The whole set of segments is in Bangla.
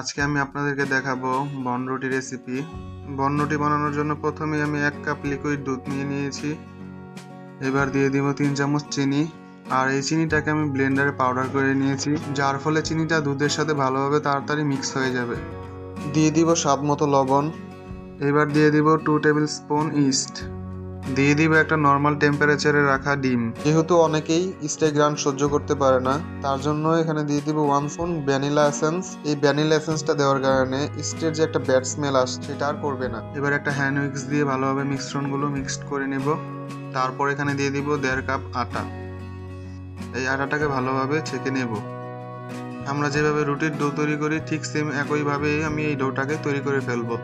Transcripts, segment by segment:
আজকে আমি আপনাদেরকে দেখাবো বনরুটি রেসিপি। বনরুটি বানানোর জন্য প্রথমেই আমি 1 কাপ লিকুইড দুধ নিয়ে নিয়েছি। এবার দিয়ে দিব 3 চামচ চিনি। আর এই চিনিটাকে আমি ব্লেন্ডারে পাউডার করে নিয়েছি, যার ফলে চিনিটা দুধের সাথে ভালোভাবে তাড়াতাড়ি মিক্স হয়ে যাবে। দিয়ে দিব স্বাদ মতো লবণ। এবার দিয়ে দিব 2 টেবিল স্পুন ইস্ট। দিয়ে দিব একটা নর্মাল টেম্পারেচারে রাখা ডিম। যেহেতু অনেকেই ইস্টের ঘ্রাণ সহ্য করতে পারে না, তার জন্য এখানে দিয়ে দিব 1 স্পুন ভ্যানিলা এসেন্স। এই ভ্যানিলা এসেন্সটা দেওয়ার কারণে ইস্টের যে একটা ব্যাড স্মেল আসছে সেটা আর করবে না। এবার একটা হ্যান্ড উইক্স দিয়ে ভালোভাবে মিশ্রণগুলো মিক্সড করে নেব। তারপর এখানে দিয়ে দিব 1.5 কাপ আটা। এই আটাটাকে ভালোভাবে ছেঁকে নেব। আমরা যেভাবে রুটির ডো তৈরি করি ঠিক সেম একইভাবেই আমি এই ডোটাকে তৈরি করে ফেলবো।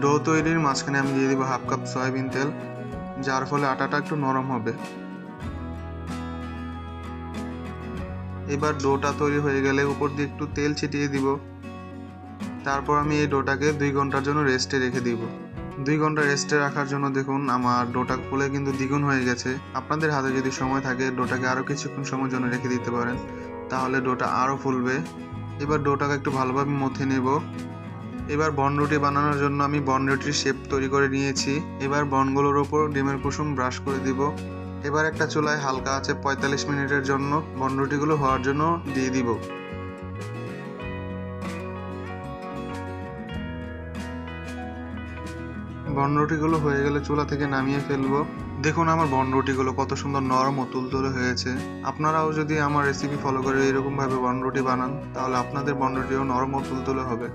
ডো তৈরির মাঝখানে আমি দিয়ে দিব 1/2 কাপ সয়াবিন তেল, যার ফলে আটাটা একটু নরম হবে। এবার ডোটা তৈরি হয়ে গেলে উপর দিয়ে একটু তেল ছিটিয়ে দিব। তারপর আমি এই ডোটাকে 2 ঘন্টার জন্য রেস্টে রেখে দিব। 2 ঘন্টা রেস্টে রাখার জন্য দেখুন আমার ডোটা ফুলে কিন্তু দ্বিগুণ হয়ে গেছে। আপনাদের হাতে যদি সময় থাকে ডোটাকে আরও কিছুক্ষণ সময়ের জন্য রেখে দিতে পারেন, তাহলে ডোটা আরও ফুলবে। এবার ডোটাকে একটু ভালোভাবে মথে নেব। এবার বনরুটি বানানোর জন্য আমি বনরুটির শেপ তৈরি করে নিয়েছি। এবার বনগুলোর ওপর ডিমের কুসুম ব্রাশ করে দিব। এবার একটা চুলায় হালকা আছে 45 মিনিটের জন্য বনরুটিগুলো হওয়ার জন্য দিয়ে দিব। বনরুটিগুলো হয়ে গেলে চুলা থেকে নামিয়ে ফেলবো। দেখুন আমার বনরুটিগুলো কত সুন্দর নরম ও তুলতুলে হয়েছে। আপনারাও যদি আমার রেসিপি ফলো করে এরকম ভাবে বনরুটি বানান, তাহলে আপনাদের বনরুটিও নরম ও তুলতুলে হবে।